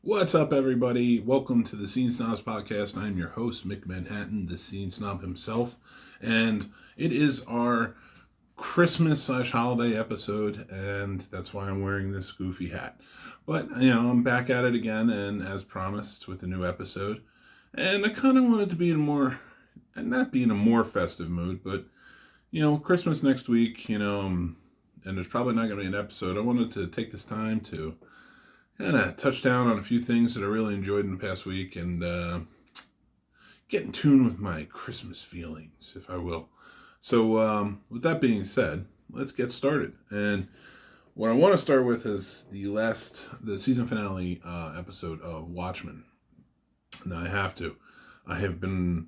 What's up, everybody? Welcome to the Scene Snobs podcast. I'm your host, Mick Manhattan, the Scene Snob himself, and it is our Christmas/holiday episode, and that's why I'm wearing this goofy hat. But I'm back at it again, and as promised, with a new episode. And I kind of wanted to be in not be in a more festive mood, but Christmas next week, and there's probably not going to be an episode. I wanted to take this time to kind of touch down on a few things that I really enjoyed in the past week and get in tune with my Christmas feelings, if I will. So, with that being said, let's get started. And what I want to start with is the season finale episode of Watchmen. Now, I have been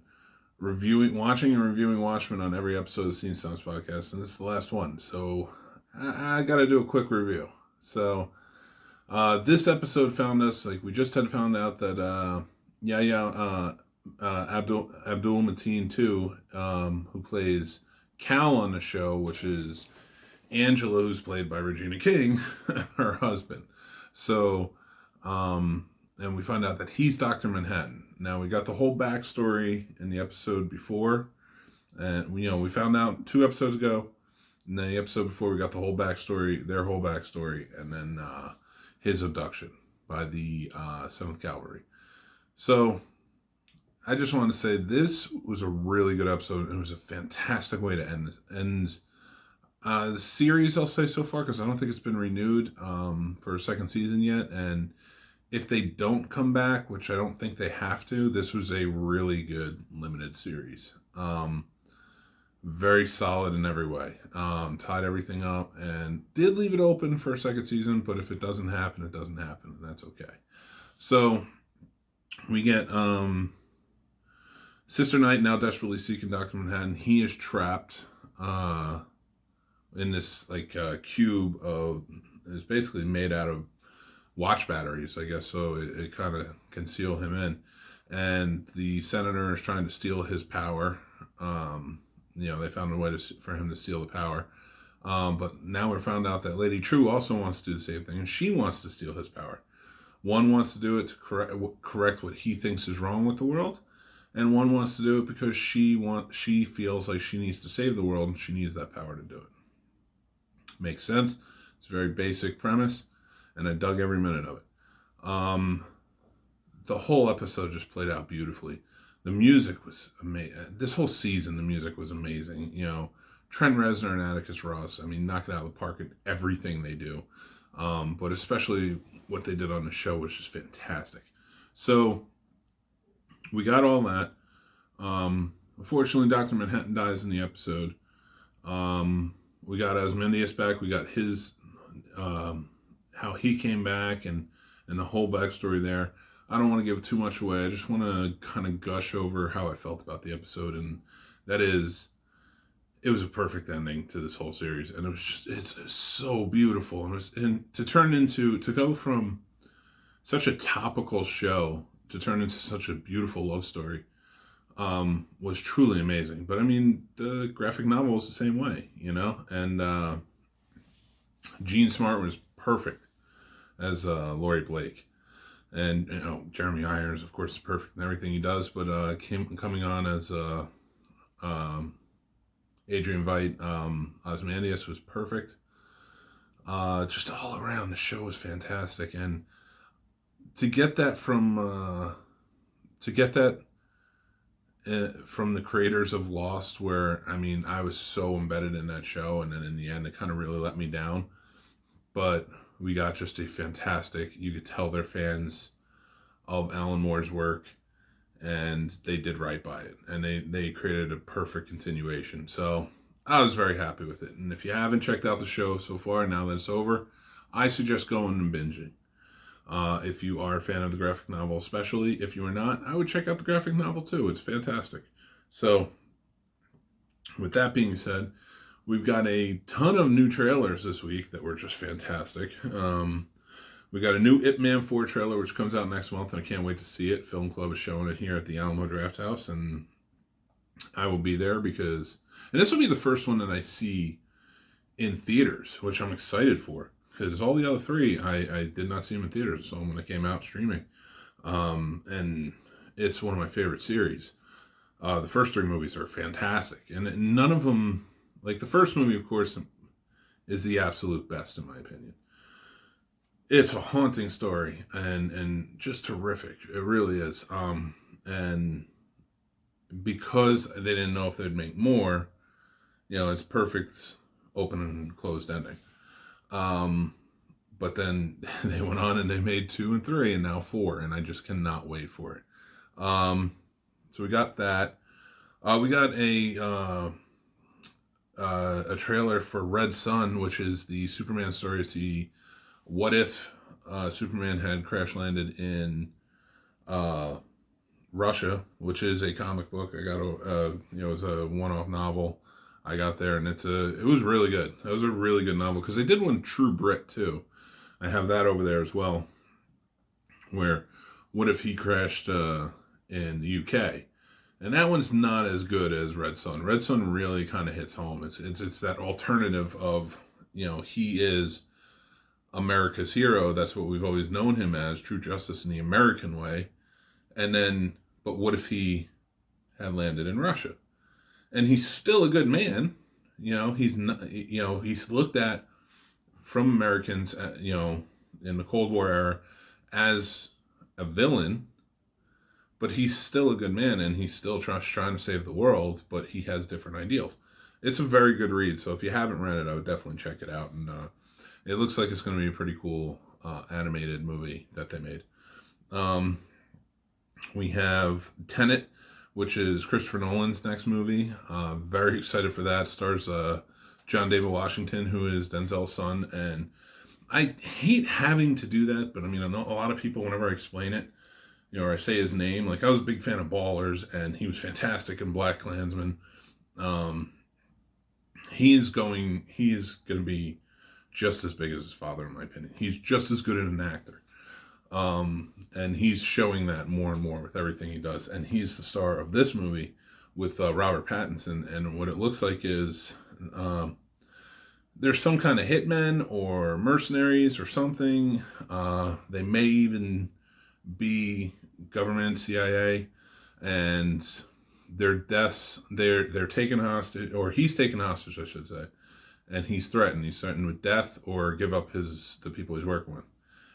watching and reviewing Watchmen on every episode of the Scene Snob podcast, and this is the last one. So, I got to do a quick review. So, this episode found us, like we just had found out that Abdul Mateen too, who plays Cal on the show, which is Angela, who's played by Regina King, her husband. So, and we find out that he's Dr. Manhattan. Now, we got the whole backstory in the episode before, and we found out 2 episodes ago. And then the episode before, we got the whole backstory, their whole backstory, and then his abduction by the 7th Cavalry. So, I just wanted to say this was a really good episode. It was a fantastic way to end this. And the series, I'll say so far, because I don't think it's been renewed for a second season yet. And if they don't come back, which I don't think they have to, this was a really good limited series. Very solid in every way. Tied everything up and did leave it open for a second season, but if it doesn't happen, it doesn't happen. And that's okay. So we get Sister Knight now desperately seeking Dr. Manhattan. He is trapped in this cube is basically made out of watch batteries, I guess, so it kind of can seal him in. And the senator is trying to steal his power. They found a way for him to steal the power. But now we found out that Lady True also wants to do the same thing, and she wants to steal his power. One wants to do it to correct what he thinks is wrong with the world, and one wants to do it because she feels like she needs to save the world, and she needs that power to do it. Makes sense. It's a very basic premise, and I dug every minute of it. The whole episode just played out beautifully. The music was amazing. This whole season, the music was amazing. Trent Reznor and Atticus Ross, knock it out of the park at everything they do. But especially what they did on the show was just fantastic. So, we got all that. Unfortunately, Dr. Manhattan dies in the episode. We got Ozymandias back. We got his, how he came back and the whole backstory there. I don't want to give too much away. I just want to kind of gush over how I felt about the episode, and that is, it was a perfect ending to this whole series, and it's so beautiful, and to go from such a topical show to turn into such a beautiful love story was truly amazing. But the graphic novel was the same way, and Jean Smart was perfect as Laurie Blake. And Jeremy Irons, of course, is perfect in everything he does. But coming on as Adrian Veidt, Ozymandias was perfect. Just all around, the show was fantastic, and to get that from the creators of Lost, where I was so embedded in that show, and then in the end, it kind of really let me down. But we got just a fantastic, you could tell they're fans of Alan Moore's work, and they did right by it, and they created a perfect continuation. So I was very happy with it. And if you haven't checked out the show so far, now that it's over, I suggest going and binging. If you are a fan of the graphic novel, especially if you are not, I would check out the graphic novel too. It's fantastic. So with that being said, we've got a ton of new trailers this week that were just fantastic. We got a new Ip Man 4 trailer, which comes out next month, and I can't wait to see it. Film Club is showing it here at the Alamo Draft House, and I will be there and this will be the first one that I see in theaters, which I'm excited for. because all the other three I did not see them in theaters. So when they came out streaming, and it's one of my favorite series. The first three movies are fantastic, and none of them, like the first movie, of course, is the absolute best in my opinion. It's a haunting story and just terrific. It really is. And because they didn't know if they'd make more, it's perfect open and closed ending. Um, but then they went on and they made 2 and 3 and now 4, and I just cannot wait for it. So we got that. We got a trailer for Red Sun, which is the Superman story. It's the what if Superman had crash landed in Russia, which is a comic book. I got it was a one-off novel. I got there, and it was really good. That was a really good novel because they did one True Brit too. I have that over there as well. Where what if he crashed in the UK? And that one's not as good as Red Sun. Red Sun really kind of hits home. It's that alternative of he is America's hero. That's what we've always known him as, true justice in the American way. And then, but what if he had landed in Russia? And he's still a good man. He's not. He's looked at from Americans, in the Cold War era as a villain. But he's still a good man, and he's still trying to save the world, but he has different ideals. It's a very good read, so if you haven't read it, I would definitely check it out. And it looks like it's going to be a pretty cool animated movie that they made. We have Tenet, which is Christopher Nolan's next movie. Very excited for that. Stars John David Washington, who is Denzel's son. And I hate having to do that, but I mean, I know a lot of people, whenever I explain it, or I say his name, like I was a big fan of Ballers, and he was fantastic in BlacKkKlansman. He is going to be just as big as his father, in my opinion. He's just as good as an actor. And he's showing that more and more with everything he does. And he's the star of this movie with Robert Pattinson. And what it looks like is there's some kind of hitmen or mercenaries or something. They may even be government, CIA, and their deaths, they're taken hostage, or he's taken hostage, I should say, and he's threatened with death or give up the people he's working with,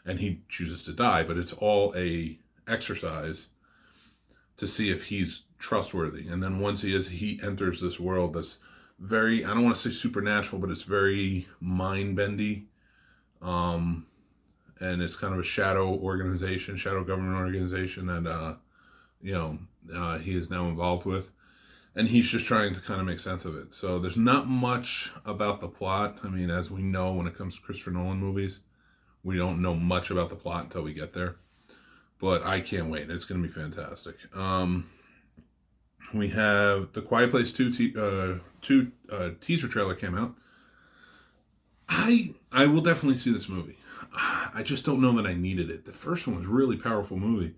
and he chooses to die. But it's all a exercise to see if he's trustworthy. And then once he enters this world that's very, I don't want to say supernatural, but it's very mind-bendy. And it's kind of a shadow government organization that, he is now involved with. And he's just trying to kind of make sense of it. So there's not much about the plot. I mean, as we know, when it comes to Christopher Nolan movies, we don't know much about the plot until we get there. But I can't wait. It's going to be fantastic. We have The Quiet Place 2 teaser trailer came out. I will definitely see this movie. I just don't know that I needed it. The first one was a really powerful movie,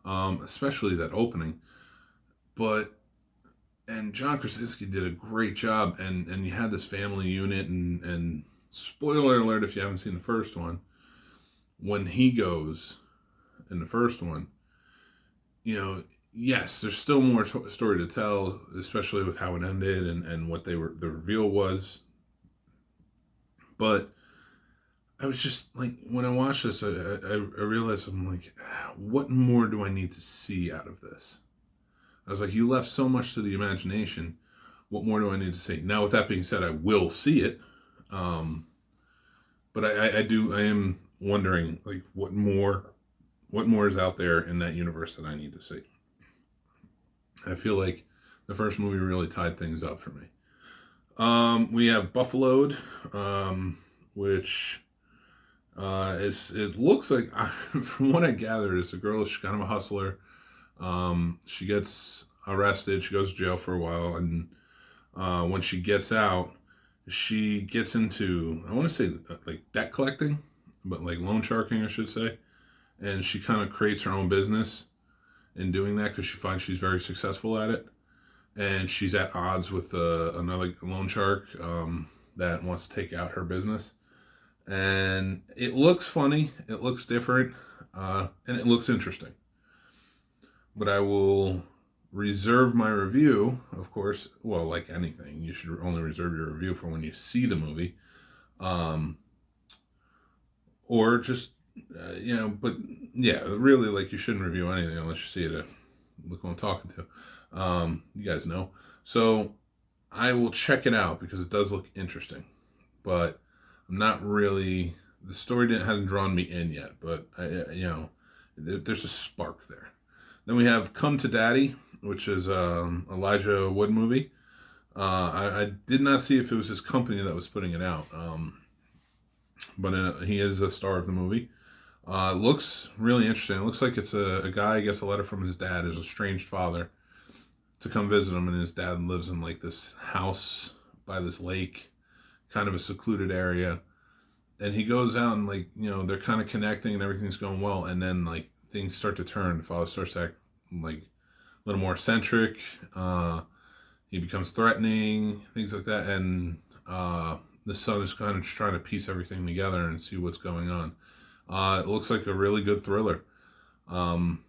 especially that opening. And John Krasinski did a great job, and you had this family unit, and spoiler alert if you haven't seen the first one, when he goes in the first one, yes, there's still more story to tell, especially with how it ended and what the reveal was. But I was just like, when I watched this, I realized, I'm like, what more do I need to see out of this? I was like, you left so much to the imagination. What more do I need to see? Now, with that being said, I will see it. But I am wondering, like, what more is out there in that universe that I need to see? I feel like the first movie really tied things up for me. We have Buffaloed, which it looks like, from what I gathered, it's a girl. She's kind of a hustler. She gets arrested. She goes to jail for a while, and when she gets out, she gets into, I want to say, like debt collecting, but like loan sharking, I should say. And she kind of creates her own business in doing that because she finds she's very successful at it. And she's at odds with another loan shark that wants to take out her business. And it looks funny, it looks different, and it looks interesting. But I will reserve my review, of course. Well, like anything, you should only reserve your review for when you see the movie. Um, or just, but yeah, really, like, you shouldn't review anything unless you see it. Look who I'm talking to. You guys know. So I will check it out because it does look interesting. But I'm not really. The story hasn't drawn me in yet, but there's a spark there. Then we have Come to Daddy, which is Elijah Wood movie. I did not see if it was his company that was putting it out, but he is a star of the movie. Looks really interesting. It looks like it's a guy gets a letter from his dad, his estranged father, to come visit him, and his dad lives in like this house by this lake, kind of a secluded area. And he goes out and like they're kind of connecting and everything's going well, and then like things start to turn. The father starts to act like a little more eccentric. He becomes threatening, things like that, and the son is kind of just trying to piece everything together and see what's going on. It looks like a really good thriller. Um,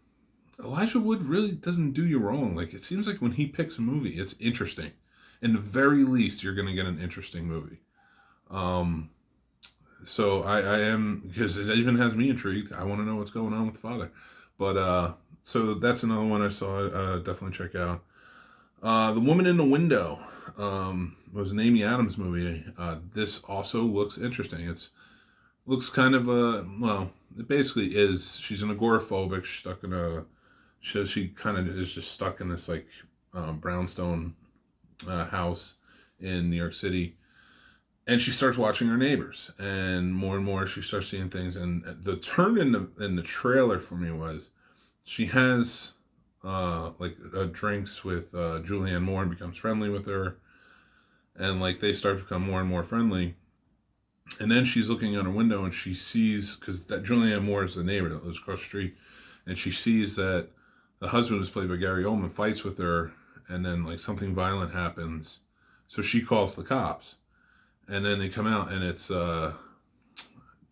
Elijah Wood really doesn't do you wrong. Like, it seems like when he picks a movie, it's interesting. In the very least, you're going to get an interesting movie. So I am, because it even has me intrigued. I want to know what's going on with the father. But so that's another one I saw. Definitely check out. The Woman in the Window was an Amy Adams movie. This also looks interesting. Looks kind of well, it basically is. She's an agoraphobic. She's stuck in she kind of is just stuck in this like brownstone house in New York City, and she starts watching her neighbors, and more she starts seeing things. And the turn in the trailer for me was she has drinks with Julianne Moore and becomes friendly with her, and like they start to become more and more friendly. And then she's looking out her window and she sees, because that Julianne Moore is the neighbor that lives across the street, and she sees that the husband is played by Gary Oldman fights with her, and then like something violent happens, so she calls the cops, and then they come out and it's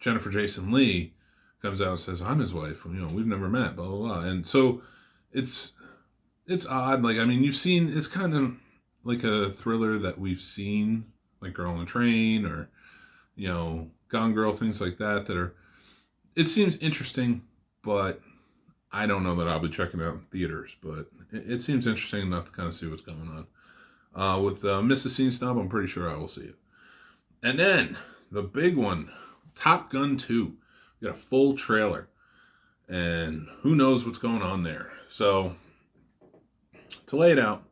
Jennifer Jason Leigh comes out and says, "I'm his wife. We've never met." Blah blah blah. And so it's odd. Like, I mean, you've seen, it's kind of like a thriller that we've seen, like Girl on the Train or Gone Girl, things like that it seems interesting, but I don't know that I'll be checking it out in theaters, but it seems interesting enough to kind of see what's going on. With Mrs. Scene Snob, I'm pretty sure I will see it. And then the big one, Top Gun 2. We got a full trailer, and who knows what's going on there. So to lay it out,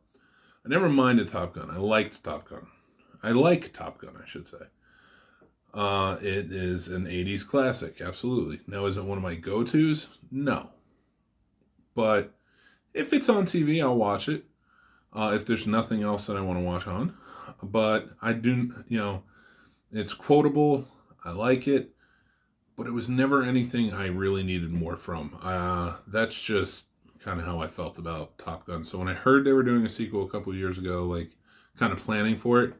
I never minded Top Gun. I liked Top Gun. I like Top Gun, I should say. It is an 80s classic, absolutely. Now, is it one of my go-tos? No. But if it's on TV, I'll watch it. If there's nothing else that I want to watch on. But I do, it's quotable. I like it. But it was never anything I really needed more from. That's just kind of how I felt about Top Gun. So when I heard they were doing a sequel a couple of years ago, like kind of planning for it,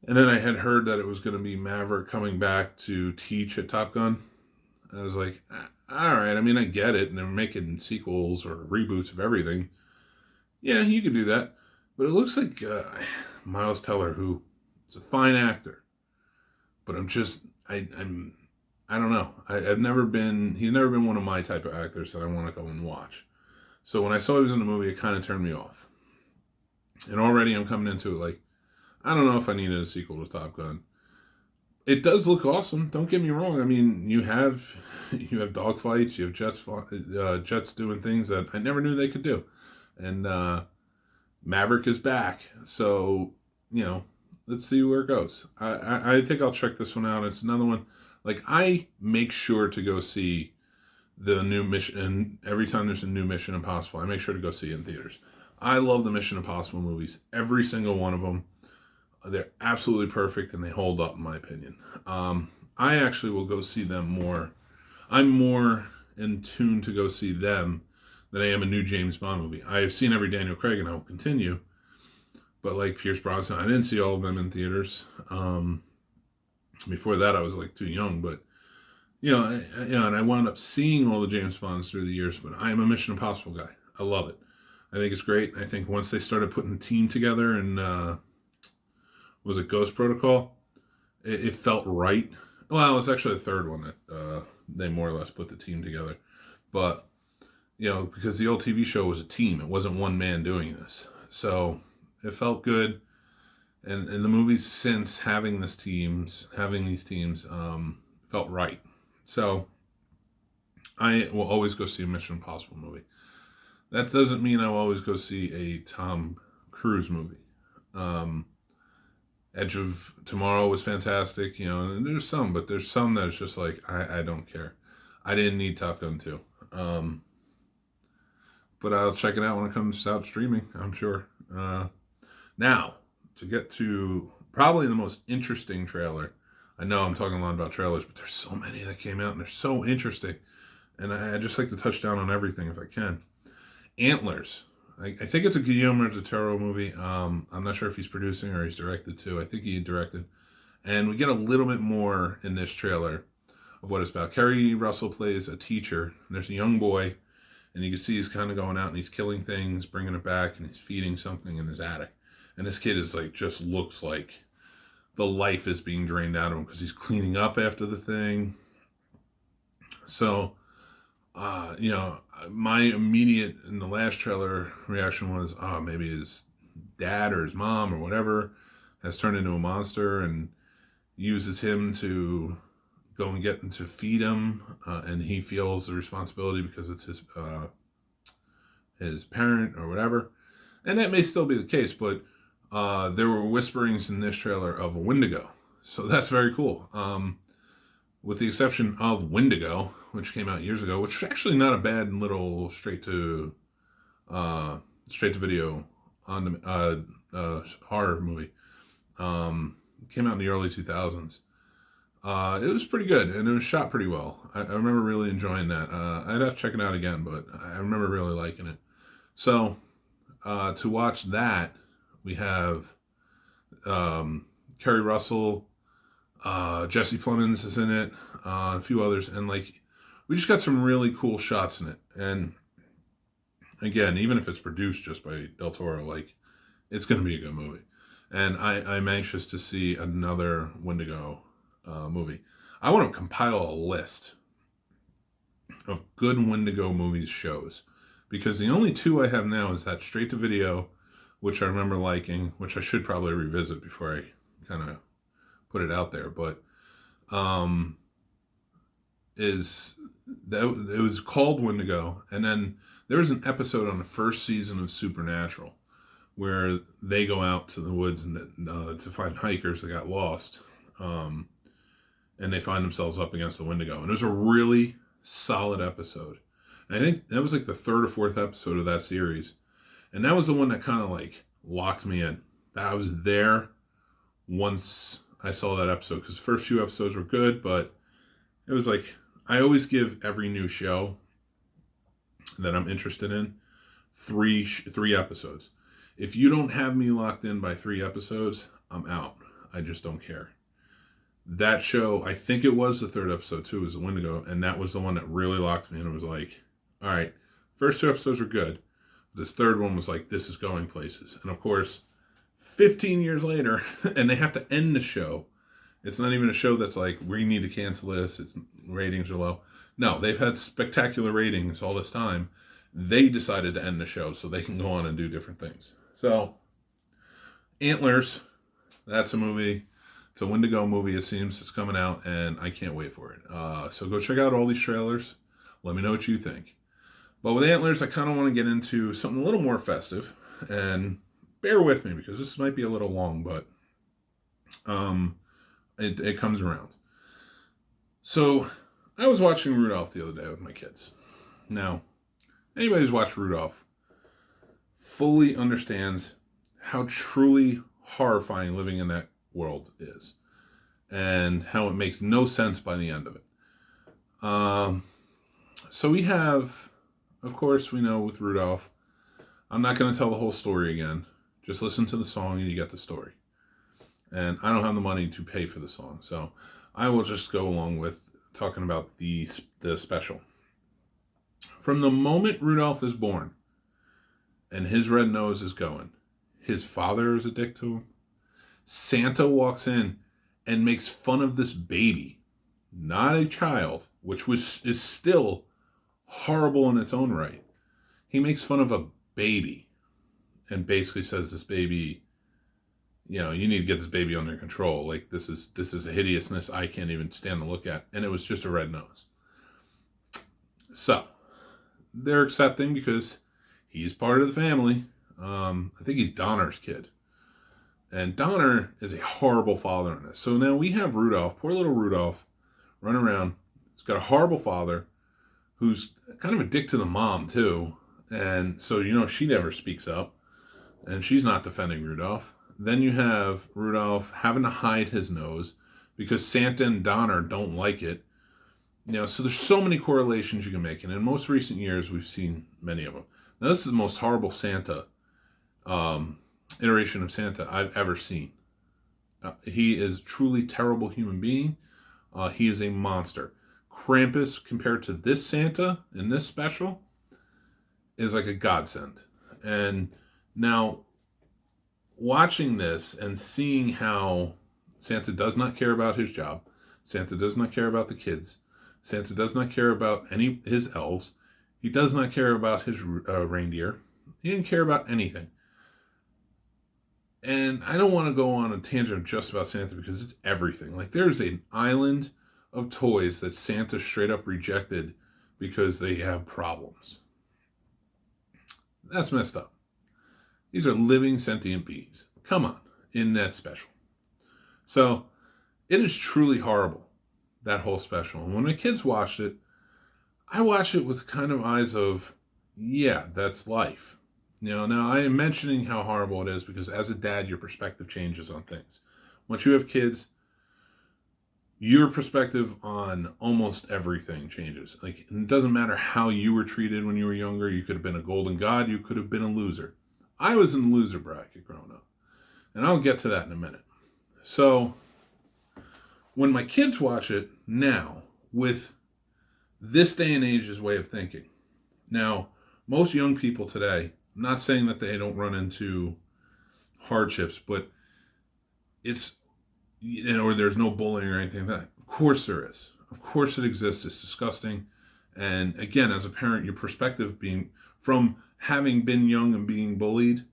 and then I had heard that it was going to be Maverick coming back to teach at Top Gun, I was like, all right, I mean, I get it. And they're making sequels or reboots of everything. Yeah, you could do that. But it looks like Miles Teller, who is a fine actor. But I'm just, I don't know. He's never been one of my type of actors that I want to go and watch. So when I saw he was in the movie, it kind of turned me off. And already I'm coming into it like, I don't know if I needed a sequel to Top Gun. It does look awesome. Don't get me wrong. I mean, you have dogfights, you have jets doing things that I never knew they could do, and Maverick is back. So let's see where it goes. I think I'll check this one out. It's another one. Like, I make sure to go see the new Mission every time there's a new Mission Impossible. I make sure to go see it in theaters. I love the Mission Impossible movies. Every single one of them. They're absolutely perfect, and they hold up, in my opinion. I actually will go see them more. I'm more in tune to go see them than I am a new James Bond movie. I've seen every Daniel Craig, and I will continue. But like Pierce Brosnan, I didn't see all of them in theaters. Before that, I was like too young, but and I wound up seeing all the James Bonds through the years. But I am a Mission Impossible guy. I love it. I think it's great. I think once they started putting the team together and was it Ghost Protocol, it felt right. Well, it was actually the third one that they more or less put the team together. But because the old TV show was a team, it wasn't one man doing this, so it felt good. And the movies since having these teams felt right. So I will always go see a Mission Impossible movie. That doesn't mean I'll always go see a Tom Cruise movie. Edge of Tomorrow was fantastic, and there's some that's just like, I don't care. I didn't need Top Gun 2. But I'll check it out when it comes out streaming, I'm sure. Now, to get to probably the most interesting trailer. I know I'm talking a lot about trailers, but there's so many that came out, and they're so interesting. And I just like to touch down on everything if I can. Antlers. I think it's a Guillermo del Toro movie. I'm not sure if he's producing or he's directed too. I think he directed. And we get a little bit more in this trailer of what it's about. Kerry Russell plays a teacher. And there's a young boy, and you can see he's kind of going out and he's killing things, bringing it back, and he's feeding something in his attic. And this kid is like, just looks like the life is being drained out of him because he's cleaning up after the thing. So, my immediate in the last trailer reaction was, maybe his dad or his mom or whatever has turned into a monster and uses him to go and get him to feed him, and he feels the responsibility because it's his parent or whatever. And that may still be the case, but there were whisperings in this trailer of a Windigo, so that's very cool. With the exception of Windigo, which came out years ago, which is actually not a bad little straight to video on the horror movie. Came out in the early 2000s. It was pretty good, and it was shot pretty well. I remember really enjoying that. I'd have to check it out again, but I remember really liking it. So to watch that, we have Kerry Russell, Jesse Plemons is in it, a few others, and we just got some really cool shots in it. And again, even if it's produced just by Del Toro, it's going to be a good movie. And I'm anxious to see another Windigo movie. I want to compile a list of good Windigo movies shows, because the only two I have now is that straight to video, which I remember liking, which I should probably revisit before I kind of put it out there, but it was called Windigo, and then there was an episode on the first season of Supernatural where they go out to the woods and to find hikers that got lost, and they find themselves up against the Windigo, and it was a really solid episode. And I think that was the third or fourth episode of that series, and that was the one that kind of locked me in. I was there once I saw that episode, because the first few episodes were good, but it was I always give every new show that I'm interested in three episodes. If you don't have me locked in by 3 episodes, I'm out. I just don't care. That show, I think it was the third episode too, was the Windigo, and that was the one that really locked me in. It was all right, first 2 episodes were good. This third one was this is going places. And of course, 15 years later, and they have to end the show. It's not even a show that's we need to cancel this, its ratings are low. No, they've had spectacular ratings all this time. They decided to end the show so they can go on and do different things. So, Antlers, that's a movie. It's a Windigo movie, it seems. It's coming out, and I can't wait for it. So go check out all these trailers. Let me know what you think. But with Antlers, I kind of want to get into something a little more festive. And bear with me, because this might be a little long, but it comes around. So, I was watching Rudolph the other day with my kids. Now, anybody who's watched Rudolph fully understands how truly horrifying living in that world is, and how it makes no sense by the end of it. So we have, of course, we know with Rudolph, I'm not going to tell the whole story again. Just listen to the song and you get the story. and I don't have the money to pay for the song, so I will just go along with talking about the special. From the moment Rudolph is born and his red nose is going, his father is a dick to him. Santa walks in and makes fun of this baby, not a child, which is still horrible in its own right. He makes fun of a baby and basically says this baby, you need to get this baby under control. Like this is a hideousness I can't even stand to look at. And it was just a red nose. So they're accepting because he's part of the family. I think he's Donner's kid. And Donner is a horrible father in this. So now we have Rudolph, poor little Rudolph, running around. He's got a horrible father who's kind of a dick to the mom, too. And so, she never speaks up. And she's not defending Rudolph. Then you have Rudolph having to hide his nose because Santa and Donner don't like it. So there's so many correlations you can make. And in most recent years, we've seen many of them. Now, this is the most horrible Santa iteration of Santa I've ever seen. He is a truly terrible human being. He is a monster. Krampus, compared to this Santa in this special, is like a godsend. And now, watching this and seeing how Santa does not care about his job, Santa does not care about the kids, Santa does not care about his elves, he does not care about his reindeer, he didn't care about anything. And I don't want to go on a tangent just about Santa because it's everything. Like there's an island of toys that Santa straight up rejected because they have problems. That's messed up. These are living sentient beings. Come on, in that special. So it is truly horrible, that whole special. And when my kids watched it, I watched it with kind of eyes of, yeah, that's life. Now I am mentioning how horrible it is because as a dad, your perspective changes on things. Once you have kids, your perspective on almost everything changes. Like, it doesn't matter how you were treated when you were younger. You could have been a golden god. You could have been a loser. I was in the loser bracket growing up. And I'll get to that in a minute. So, when my kids watch it now, with this day and age's way of thinking, now, most young people today, I'm not saying that they don't run into hardships, but it's, or there's no bullying or anything like that. Of course there is. Of course it exists. It's disgusting. And again, as a parent, your perspective being from having been young and being bullied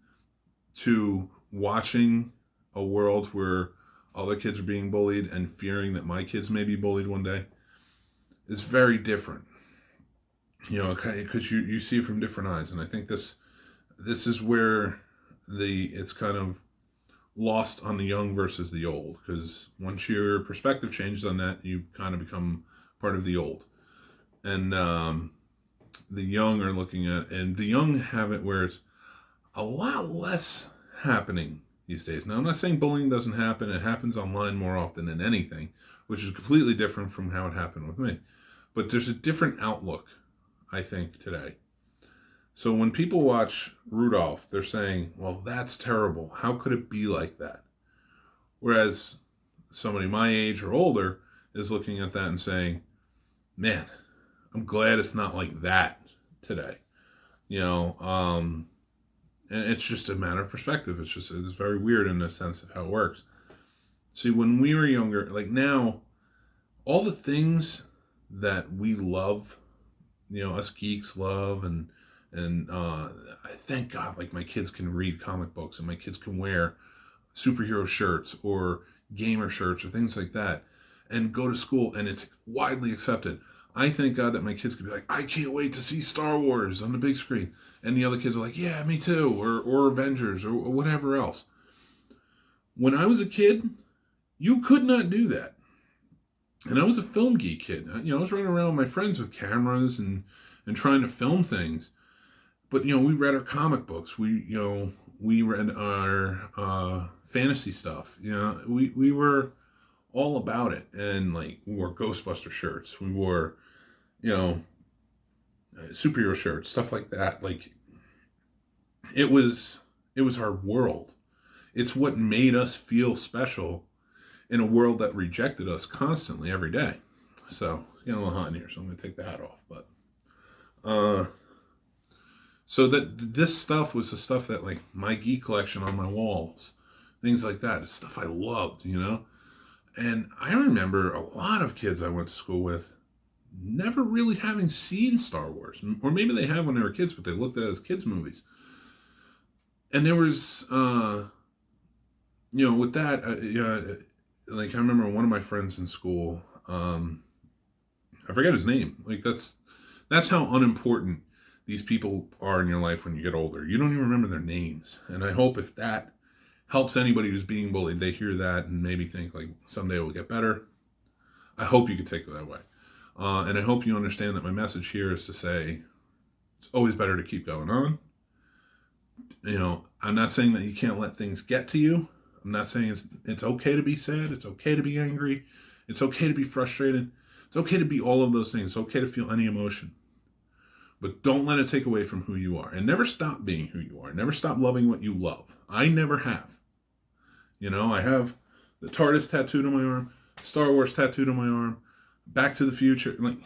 to watching a world where other kids are being bullied and fearing that my kids may be bullied one day is very different. Because you see it from different eyes. And I think this is where it's kind of lost on the young versus the old, because once your perspective changes on that, you kind of become part of the old. And the young are looking at, and the young have it where it's a lot less happening these days. Now, I'm not saying bullying doesn't happen. It happens online more often than anything, which is completely different from how it happened with me. But there's a different outlook, I think, today. So when people watch Rudolph, they're saying, well, that's terrible. How could it be like that? Whereas somebody my age or older is looking at that and saying, man, I'm glad it's not like that today. And it's just a matter of perspective. It's very weird in the sense of how it works. See, when we were younger, like now, all the things that we love, us geeks love, and I thank God, like my kids can read comic books and my kids can wear superhero shirts or gamer shirts or things like that and go to school and it's widely accepted. I thank God that my kids could be like, I can't wait to see Star Wars on the big screen. And the other kids are like, yeah, me too. Or Avengers or whatever else. When I was a kid, you could not do that. And I was a film geek kid. I was running around with my friends with cameras and trying to film things. But, we read our comic books. We read our fantasy stuff. We were all about it. And, like, we wore Ghostbuster shirts. We wore, superhero shirts, stuff like that. Like, it was our world. It's what made us feel special in a world that rejected us constantly every day. So it's getting a little hot in here, so I'm going to take the hat off. But so that this stuff was the stuff that, like, my geek collection on my walls, things like that, it's stuff I loved, you know. And I remember a lot of kids I went to school with never really having seen Star Wars, or maybe they have when they were kids, but they looked at it as kids' movies. And there was, with that, like I remember one of my friends in school, I forget his name. Like that's how unimportant these people are in your life when you get older. You don't even remember their names. And I hope if that helps anybody who's being bullied, they hear that and maybe think like someday it will get better. I hope you could take it that way. And I hope you understand that my message here is to say it's always better to keep going on. I'm not saying that you can't let things get to you. I'm not saying it's okay to be sad. It's okay to be angry. It's okay to be frustrated. It's okay to be all of those things. It's okay to feel any emotion. But don't let it take away from who you are. And never stop being who you are. Never stop loving what you love. I never have. I have the TARDIS tattooed on my arm, Star Wars tattooed on my arm, Back to the Future. Like,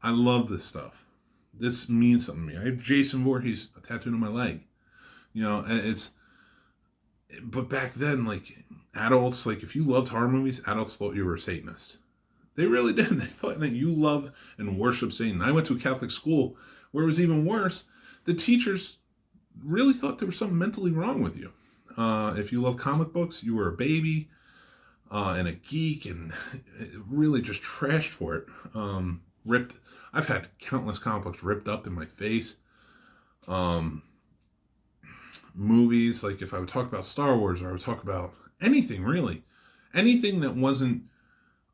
I love this stuff. This means something to me. I have Jason Voorhees tattooed on my leg. But back then, like, adults, like, if you loved horror movies, adults thought you were a Satanist. They really did. They thought that you loved and worshiped Satan. I went to a Catholic school where it was even worse. The teachers really thought there was something mentally wrong with you. If you love comic books, you were a baby and a geek, and really just trashed for it. Ripped. I've had countless comic books ripped up in my face. Movies, like if I would talk about Star Wars or I would talk about anything really, anything that wasn't,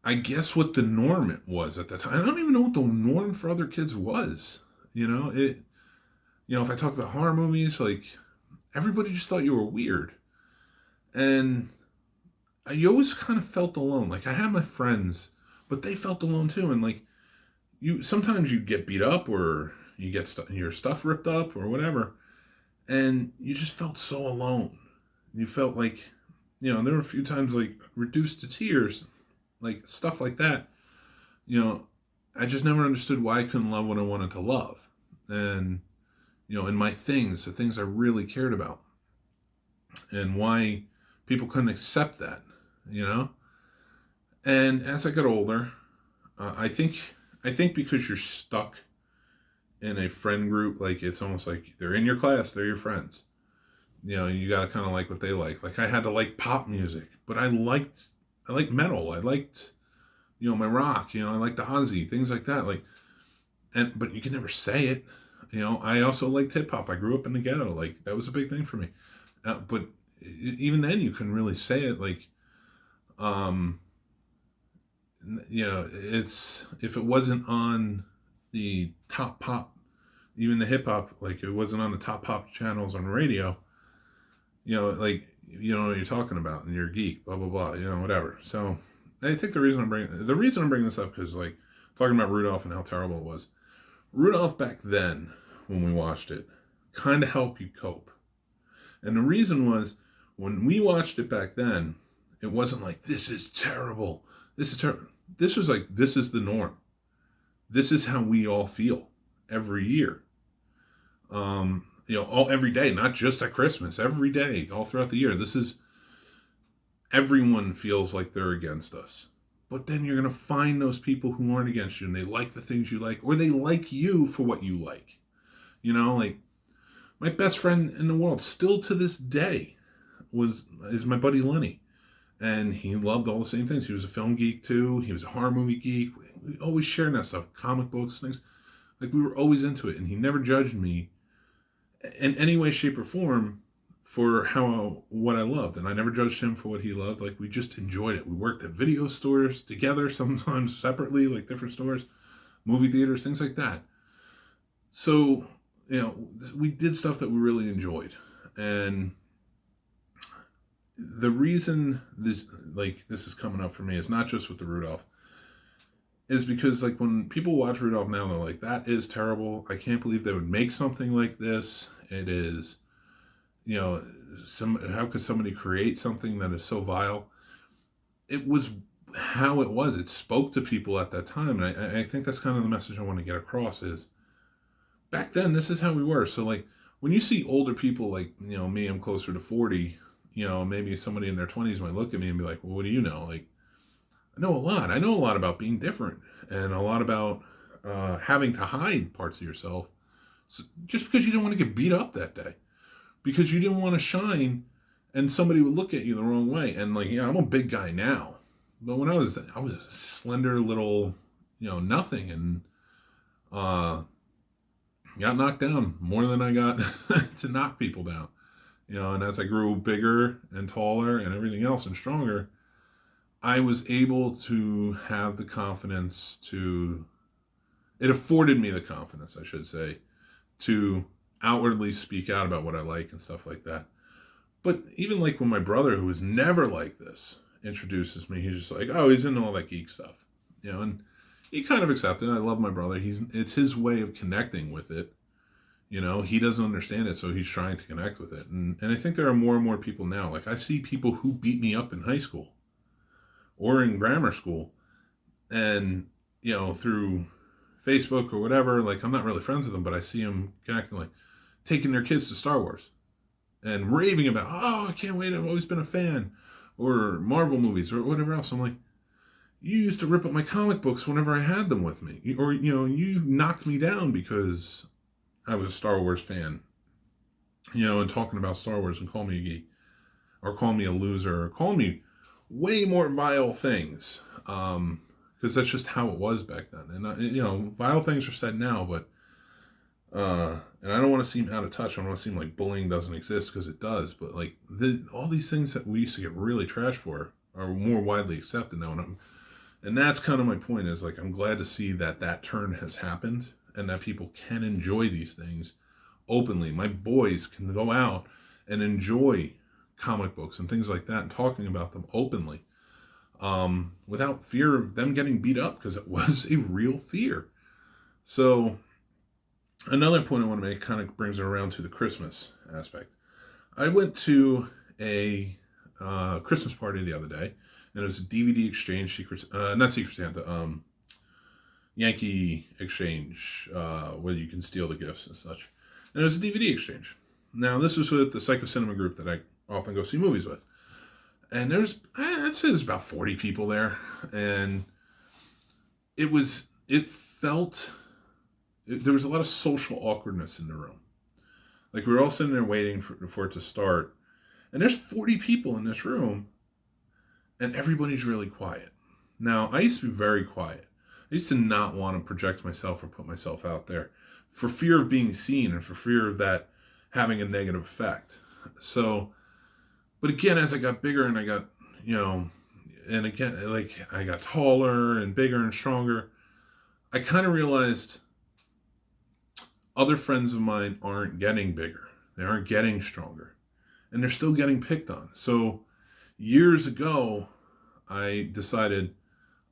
I guess, what the norm was at that time. I don't even know what the norm for other kids was. If I talked about horror movies, like everybody just thought you were weird. And you always kind of felt alone. Like I had my friends, but they felt alone too. And like sometimes you get beat up or you get your stuff ripped up or whatever. And you just felt so alone. You felt like, there were a few times like reduced to tears, like stuff like that. I just never understood why I couldn't love what I wanted to love. And, in my things, the things I really cared about. And why people couldn't accept that, And as I got older, I think because you're stuck in a friend group, like it's almost like they're in your class, they're your friends. You got to kind of like what they like. Like I had to like pop music, but I liked metal. I liked, my rock, I liked the Ozzy, things like that. Like, but you can never say it. I also liked hip hop. I grew up in the ghetto. Like that was a big thing for me. But even then you couldn't really say it. Like, it's, if it wasn't on the top pop, even the hip hop, like it wasn't on the top pop channels on radio, like you know what you're talking about and you're a geek, blah blah blah, whatever. So I think the reason I'm bringing this up because like talking about Rudolph and how terrible it was. Rudolph back then when we watched it kind of helped you cope, and the reason was when we watched it back then, it wasn't like this is terrible, this is terrible. This was like this is the norm. This is how we all feel every year. Every day, not just at Christmas, every day, all throughout the year. Everyone feels like they're against us. But then you're going to find those people who aren't against you and they like the things you like, or they like you for what you like. Like my best friend in the world, still to this day, is my buddy Lenny. And he loved all the same things. He was a film geek too. He was a horror movie geek. We always shared that stuff, comic books, things. Like we were always into it. And he never judged me in any way, shape, or form for what I loved. And I never judged him for what he loved. Like we just enjoyed it. We worked at video stores together, sometimes separately, like different stores, movie theaters, things like that. So, we did stuff that we really enjoyed. And the reason this is coming up for me is not just with the Rudolph, is because like when people watch Rudolph now, they're like, that is terrible. I can't believe they would make something like this. It is, you know, how could somebody create something that is so vile? It was how it was. It spoke to people at that time. And I think that's kind of the message I want to get across is back then, this is how we were. So like when you see older people like, me, I'm closer to 40, maybe somebody in their 20s might look at me and be like, well, what do you know? Like, I know a lot. I know a lot about being different and a lot about having to hide parts of yourself. So just because you didn't want to get beat up that day, because you didn't want to shine and somebody would look at you the wrong way. And like, I'm a big guy now, but when I was a slender little, nothing, and got knocked down more than I got to knock people down. And as I grew bigger and taller and everything else and stronger, I was able to have the confidence it afforded me the confidence, I should say, to outwardly speak out about what I like and stuff like that. But even like when my brother, who was never like this, introduces me, he's just like, oh, he's into all that geek stuff, and he kind of accepted it. I love my brother. It's his way of connecting with it. He doesn't understand it, so he's trying to connect with it. And I think there are more and more people now. Like I see people who beat me up in high school or in grammar school, and through Facebook or whatever, like I'm not really friends with them, but I see them connecting, like taking their kids to Star Wars and raving about, oh, I can't wait, I've always been a fan, or Marvel movies or whatever else. I'm like, you used to rip up my comic books whenever I had them with me, or you knocked me down because I was a Star Wars fan, and talking about Star Wars and call me a geek, or call me a loser, or call me way more vile things, because that's just how it was back then. And vile things are said now, but and I don't want to seem out of touch. I don't want to seem like bullying doesn't exist, because it does. But like all these things that we used to get really trashed for are more widely accepted now, and that's kind of my point. Is like I'm glad to see that turn has happened, and that people can enjoy these things openly. My boys can go out and enjoy comic books and things like that and talking about them openly, without fear of them getting beat up, because it was a real fear. So another point I want to make kind of brings it around to the Christmas aspect. I went to a Christmas party the other day, and it was a DVD exchange, not Secret Santa, Yankee exchange, where you can steal the gifts and such. And it was a DVD exchange. Now, this was with the Psycho Cinema group that I often go see movies with. And I'd say there's about 40 people there. And there was a lot of social awkwardness in the room. Like we were all sitting there waiting for it to start. And there's 40 people in this room, and everybody's really quiet. Now, I used to be very quiet. I used to not want to project myself or put myself out there for fear of being seen and for fear of that having a negative effect. So, but again, as I got bigger and I got, and again, like I got taller and bigger and stronger, I kind of realized other friends of mine aren't getting bigger. They aren't getting stronger, and they're still getting picked on. So years ago, I decided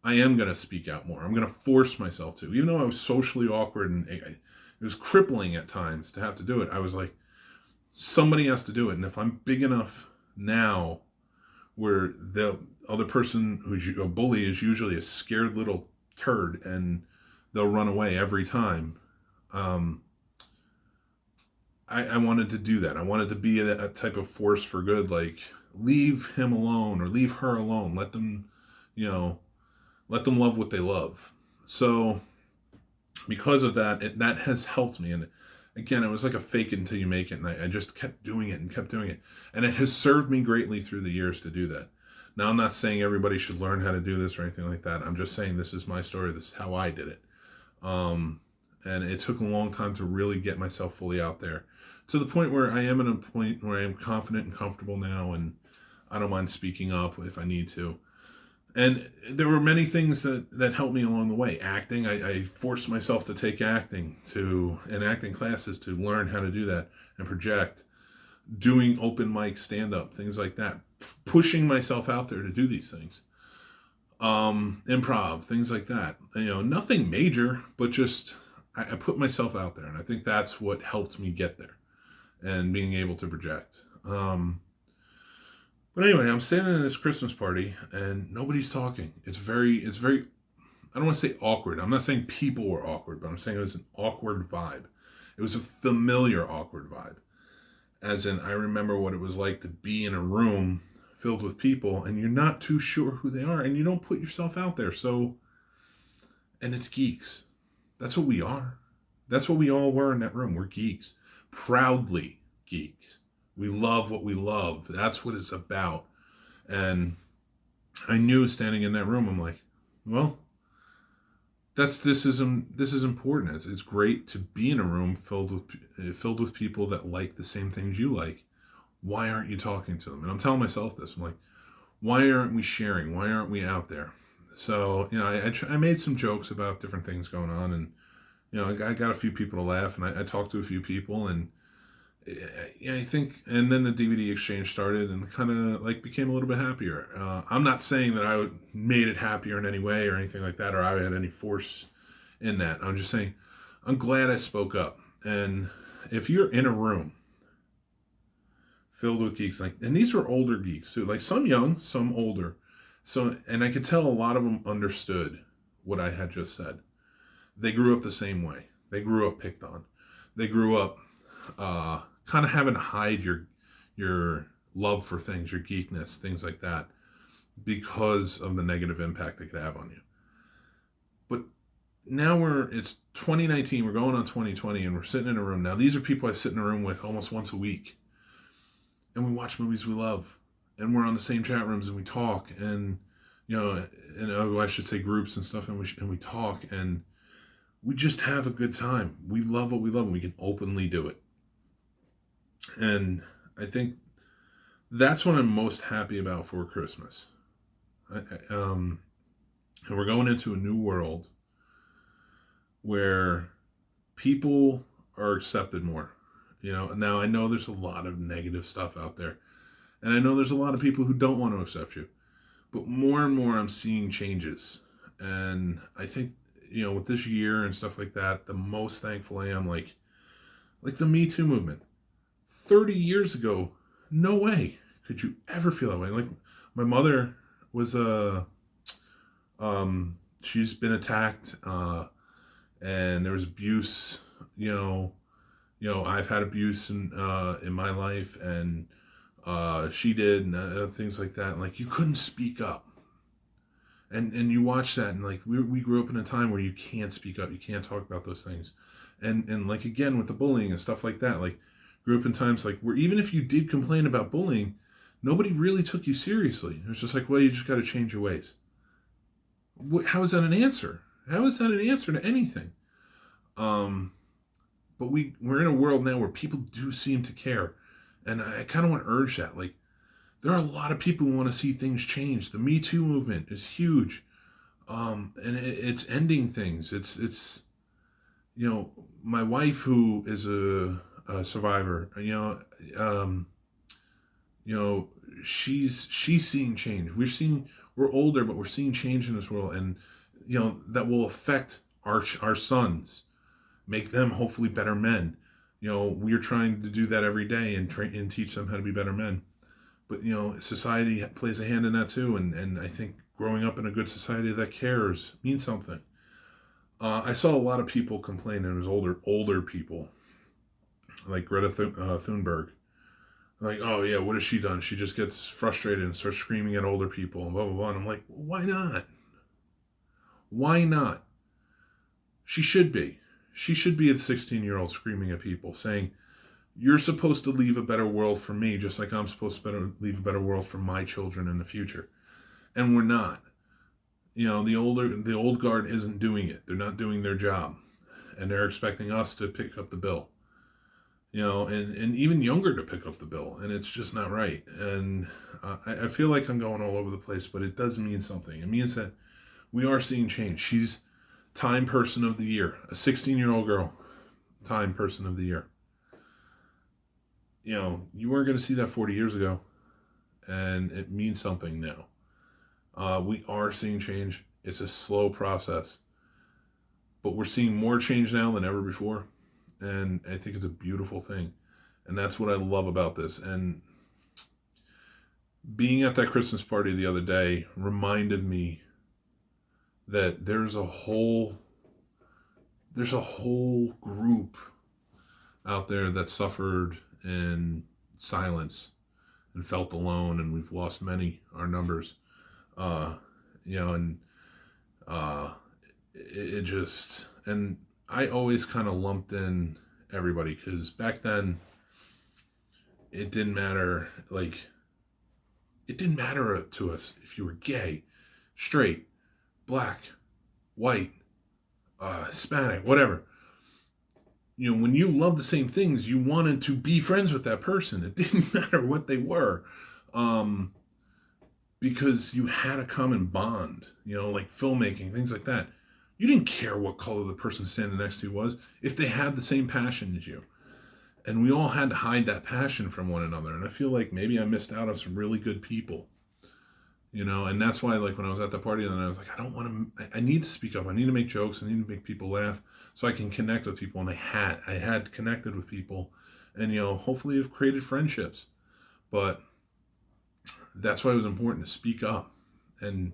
I am going to speak out more. I'm going to force myself to. Even though I was socially awkward and it was crippling at times to have to do it, I was like, somebody has to do it. And if I'm big enough now where the other person who's a bully is usually a scared little turd and they'll run away every time, I wanted to do that. I wanted to be a type of force for good, like leave him alone or leave her alone. Let them love what they love. So because of that, that has helped me. And again, it was like a fake it until you make it. And I just kept doing it and kept doing it. And it has served me greatly through the years to do that. Now, I'm not saying everybody should learn how to do this or anything like that. I'm just saying this is my story. This is how I did it. And it took a long time to really get myself fully out there, to the point where I am at a point where I am confident and comfortable now, and I don't mind speaking up if I need to. And there were many things that helped me along the way. Acting, I forced myself to take acting classes to learn how to do that and project. Doing open mic stand-up, things like that. Pushing myself out there to do these things. Improv, things like that. Nothing major, but just I put myself out there. And I think that's what helped me get there and being able to project. Um, but anyway, I'm standing in this Christmas party and nobody's talking. It's very. I don't want to say awkward. I'm not saying people were awkward, but I'm saying it was an awkward vibe. It was a familiar awkward vibe. As in, I remember what it was like to be in a room filled with people and you're not too sure who they are and you don't put yourself out there. So, and it's geeks. That's what we are. That's what we all were in that room. We're geeks. Proudly geeks. We love what we love. That's what it's about. And I knew standing in that room, I'm like, well, this is important. It's great to be in a room filled with people that like the same things you like. Why aren't you talking to them? And I'm telling myself this. I'm like, why aren't we sharing? Why aren't we out there? So I made some jokes about different things going on, and I got a few people to laugh, and I talked to a few people, and I think, and then the DVD exchange started, and kind of like became a little bit happier. I'm not saying that I made it happier in any way or anything like that, or I had any force in that. I'm just saying, I'm glad I spoke up. And if you're in a room filled with geeks, like, and these were older geeks too, like some young, some older. So, and I could tell a lot of them understood what I had just said. They grew up the same way. They grew up picked on. They grew up kind of having to hide your love for things, your geekness, things like that, because of the negative impact it could have on you. But now it's 2019, we're going on 2020, and we're sitting in a room. Now, these are people I sit in a room with almost once a week, and we watch movies we love, and we're on the same chat rooms, and we talk, and I should say groups and stuff, and we talk, and we just have a good time. We love what we love, and we can openly do it. And I think that's what I'm most happy about for Christmas. And we're going into a new world where people are accepted more. Now I know there's a lot of negative stuff out there, and I know there's a lot of people who don't want to accept you, but more and more I'm seeing changes. And I think, with this year and stuff like that, the most thankful I am, like the Me Too movement. 30 years ago, no way could you ever feel that way. Like, my mother was she's been attacked, and there was abuse. I've had abuse in my life, and she did, and other things like that. And, like, you couldn't speak up, and you watch that, and like we grew up in a time where you can't speak up, you can't talk about those things, and like, again, with the bullying and stuff like that, like, grew up in times like where even if you did complain about bullying, nobody really took you seriously. It was just like, well, you just got to change your ways. How is that an answer? How is that an answer to anything? But we're in a world now where people do seem to care, and I kind of want to urge that. Like, there are a lot of people who want to see things change. The Me Too movement is huge, and it's ending things. It's my wife, who is a survivor. She's seeing change. We're older, but we're seeing change in this world, and that will affect our sons, make them hopefully better men. We're trying to do that every day and train and teach them how to be better men. But society plays a hand in that too, and I think growing up in a good society that cares means something. I saw a lot of people complain, and it was older people, like Greta Thunberg. Like, oh yeah, what has she done? She just gets frustrated and starts screaming at older people and blah blah blah. And I'm like, why not? Why not? She should be. She should be a 16-year-old screaming at people, saying, you're supposed to leave a better world for me, just like I'm supposed to leave a better world for my children in the future. And we're not. The old guard isn't doing it. They're not doing their job. And they're expecting us to pick up the bill. And even younger to pick up the bill. And it's just not right. And I feel like I'm going all over the place, but it does mean something. It means that we are seeing change. She's Time Person of the Year. A 16-year-old girl. Time Person of the Year. You weren't going to see that 40 years ago. And it means something now. We are seeing change. It's a slow process. But we're seeing more change now than ever before. And I think it's a beautiful thing. And that's what I love about this. And being at that Christmas party the other day reminded me that there's a whole group out there that suffered in silence and felt alone, and we've lost many, our numbers. uh and uh it just, and I always kind of lumped in everybody, because back then it didn't matter, like, it didn't matter to us if you were gay, straight, black, white, Hispanic, whatever. When you loved the same things, you wanted to be friends with that person. It didn't matter what they were, um, because you had a common bond, like filmmaking, things like that. You didn't care what color the person standing next to you was if they had the same passion as you. And we all had to hide that passion from one another. And I feel like maybe I missed out on some really good people. And that's why, like, when I was at the party, and I was like, I don't want to, I need to speak up. I need to make jokes. I need to make people laugh so I can connect with people. And I had connected with people, and, hopefully have created friendships. But that's why it was important to speak up and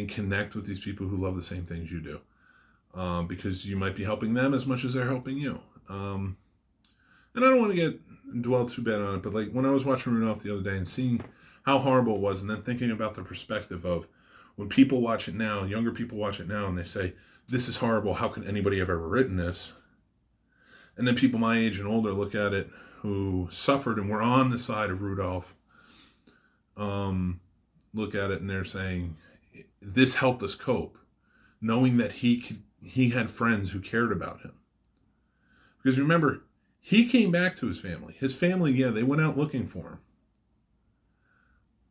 connect with these people who love the same things you do. Because you might be helping them as much as they're helping you. And I don't want to dwell too bad on it, but like when I was watching Rudolph the other day and seeing how horrible it was, and then thinking about the perspective of when people watch it now, younger people watch it now, and they say, this is horrible, how could anybody have ever written this? And then people my age and older look at it who suffered and were on the side of Rudolph, look at it and they're saying, this helped us cope, knowing that he had friends who cared about him. Because remember, he came back to his family. His family, yeah, they went out looking for him.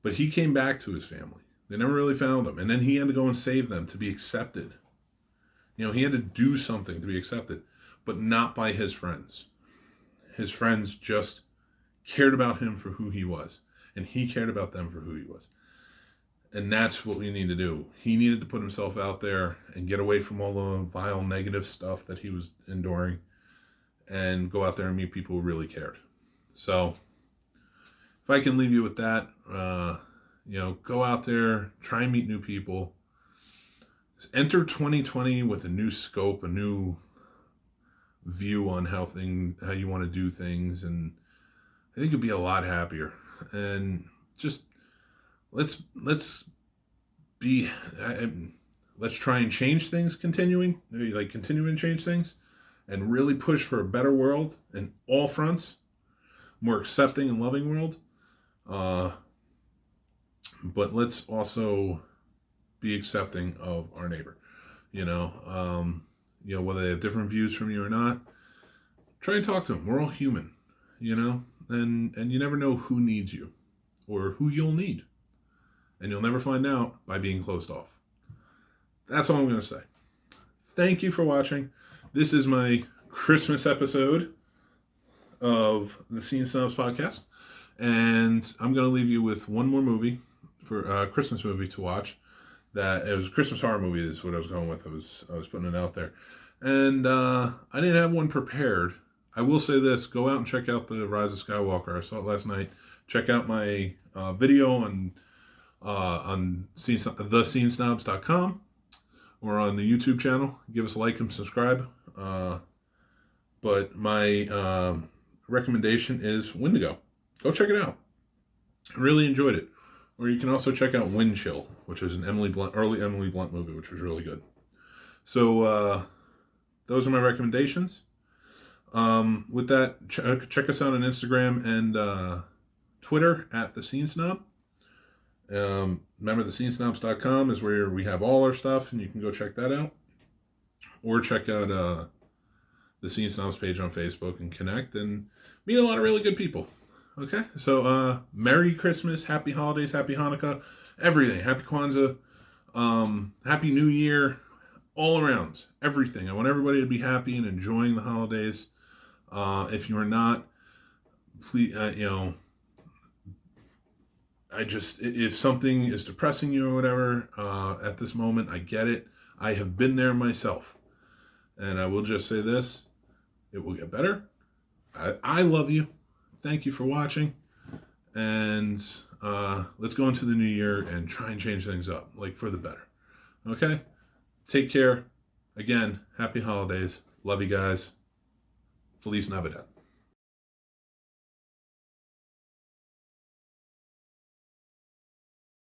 But he came back to his family. They never really found him. And then he had to go and save them to be accepted. He had to do something to be accepted, but not by his friends. His friends just cared about him for who he was, and he cared about them for who he was. And that's what we need to do. He needed to put himself out there and get away from all the vile, negative stuff that he was enduring, and go out there and meet people who really cared. So if I can leave you with that, go out there, try and meet new people. Enter 2020 with a new scope, a new view on how you want to do things, and I think you'll be a lot happier. And just let's try and change things, continuing to change things, and really push for a better world in all fronts, more accepting and loving world. But let's also be accepting of our neighbor. Whether they have different views from you or not, try and talk to them. We're all human, and you never know who needs you or who you'll need. And you'll never find out by being closed off. That's all I'm going to say. Thank you for watching. This is my Christmas episode of the Scene Snobs podcast. And I'm going to leave you with one more movie, for a Christmas movie to watch. That it was a Christmas horror movie is what I was going with. I was putting it out there. And I didn't have one prepared. I will say this. Go out and check out the Rise of Skywalker. I saw it last night. Check out my video on thescenesnobs.com or on the YouTube channel. Give us a like and subscribe. But my recommendation is Windigo. Go check it out. I really enjoyed it. Or you can also check out Wind Chill, which is an early Emily Blunt movie, which was really good. So those are my recommendations. With that, check us out on Instagram and Twitter at the Scene Snob. Remember, thescenesnobs.com is where we have all our stuff, and you can go check that out. Or check out the Scene Snobs page on Facebook and connect and meet a lot of really good people. Okay, so Merry Christmas, Happy Holidays, Happy Hanukkah, everything. Happy Kwanzaa, Happy New Year, all around, everything. I want everybody to be happy and enjoying the holidays. If you are not, please, if something is depressing you or whatever at this moment, I get it. I have been there myself. And I will just say this, it will get better. I love you. Thank you for watching. and let's go into the new year and try and change things up, like for the better. Okay? Take care. Again, happy holidays. Love you guys. Feliz Navidad.